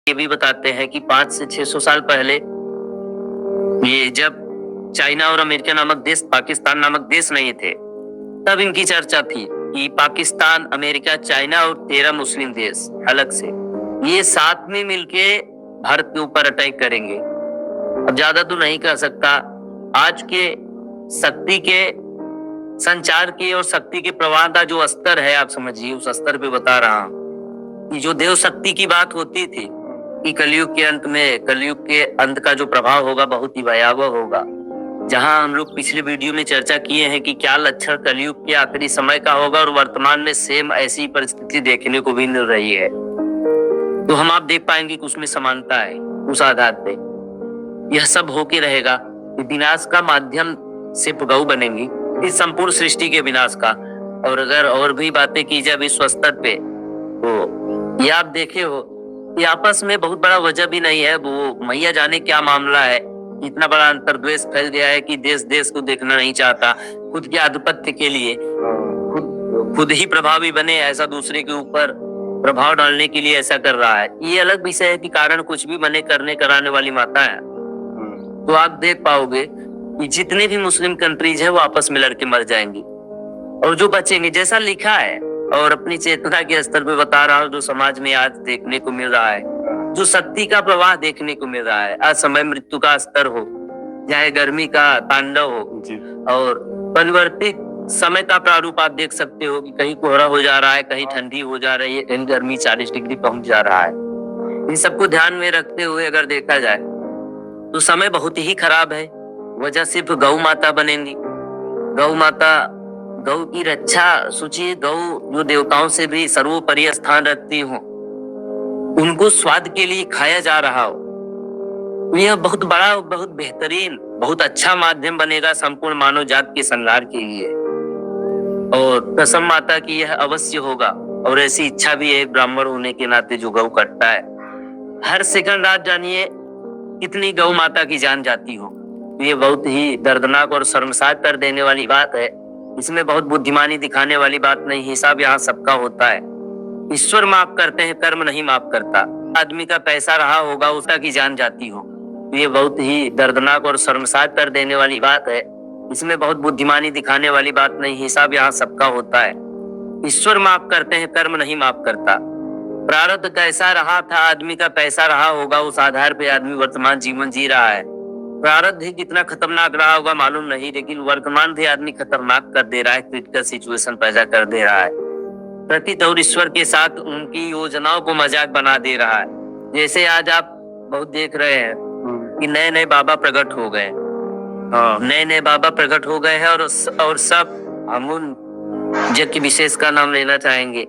ये भी बताते हैं कि 5 से 600 साल पहले ये जब चाइना और अमेरिका नामक देश पाकिस्तान नामक देश नहीं थे, तब इनकी चर्चा थी कि पाकिस्तान, अमेरिका, चाइना और 13 मुस्लिम देश अलग से ये साथ में मिलके भारत के ऊपर अटैक करेंगे। अब ज्यादा तो नहीं कह सकता। आज के शक्ति के संचार के और शक्ति के प्रवाह का जो स्तर है, आप समझिए उस स्तर पे बता रहा हूँ कि जो देव शक्ति की बात होती थी कि कलयुग के अंत में, कलयुग के अंत का जो प्रभाव होगा बहुत ही भयावह होगा। जहां हम लोग पिछले वीडियो में चर्चा किए हैं कि क्या लक्षण कलयुग के आखिरी समय का होगा, और वर्तमान में सेम ऐसी परिस्थिति देखने को भी मिल रही है। तो हम आप देख पाएंगे कि उसमें समानता है। उस आधार पे यह सब होके रहेगा कि विनाश का माध्यम सिर्फ गौ बनेंगी, इस संपूर्ण सृष्टि के विनाश का। और अगर और भी बातें की जाए विश्व स्तर पे, तो ये आप देखे हो कि आपस में बहुत बड़ा वजह भी नहीं है। वो मैया जाने क्या मामला है, इतना बड़ा अंतर्द्वेष फैल गया है कि देश देश को देखना नहीं चाहता। खुद के आधिपत्य के लिए खुद ही प्रभावी बने, ऐसा दूसरे के ऊपर प्रभाव डालने के लिए ऐसा कर रहा है। ये अलग विषय है कि कारण कुछ भी बने, करने कराने वाली माता है। तो आप देख पाओगे कि जितने भी मुस्लिम कंट्रीज है वो आपस में लड़के मर जाएंगी, और जो बचेंगे जैसा लिखा है और अपनी चेतना के स्तर पे बता रहा हूँ, जो समाज में आज देखने को मिल रहा है, जो शक्ति का प्रवाह देखने को मिल रहा है, असमय मृत्यु का स्तर हो, चाहे गर्मी का तांडव हो, और परिवर्तित समय का प्रारूप आप देख सकते हो कि कहीं कोहरा हो जा रहा है, कहीं ठंडी हो जा रही है, कहीं गर्मी 40 डिग्री पहुंच जा रहा है। इन सबको ध्यान में रखते हुए अगर देखा जाए तो समय बहुत ही खराब है। वजह सिर्फ गौ माता बनेंगी। गौ माता, गौ की रक्षा सोचिए, गौ जो देवताओं से भी सर्वोपरि स्थान रखती हो, उनको स्वाद के लिए खाया जा रहा हो, यह बहुत बड़ा, बहुत बेहतरीन, बहुत अच्छा माध्यम बनेगा संपूर्ण मानव जात के संहार के लिए। और कसम माता की यह अवश्य होगा, और ऐसी इच्छा भी है ब्राह्मण होने के नाते जो गौ कटता है। हर सेकंड आप जानिए कितनी गौ माता की जान जाती हो। ये बहुत ही दर्दनाक और शर्मसार कर देने वाली बात है। इसमें बहुत बुद्धिमानी दिखाने वाली बात नहीं, हिसाब यहाँ सबका होता है। ईश्वर माफ करते हैं, कर्म नहीं माफ करता। आदमी का पैसा रहा होगा, उसका की जान जाती हो। ये बहुत ही दर्दनाक और शर्मसार कर देने वाली बात है। इसमें बहुत बुद्धिमानी दिखाने वाली बात नहीं, हिसाब यहाँ सबका होता है। ईश्वर माफ करते हैं, कर्म नहीं माफ करता। प्रारब्ध कैसा रहा था, आदमी का पैसा रहा होगा, उस आधार पे आदमी वर्तमान जीवन जी रहा है। प्रारब्ध ही कितना खतरनाक रहा होगा मालूम नहीं, लेकिन वर्तमान भी आदमी खतरनाक कर दे रहा है, क्रिटिकल सिचुएशन पैदा कर दे रहा है। प्रकृति और ईश्वर के साथ उनकी योजनाओं को मजाक बना दे रहा है। जैसे आज आप बहुत देख रहे हैं कि नए नए बाबा प्रकट हो गए, नए नए बाबा प्रकट हो गए हैं, और सब हम उन जग के विशेष का नाम लेना चाहेंगे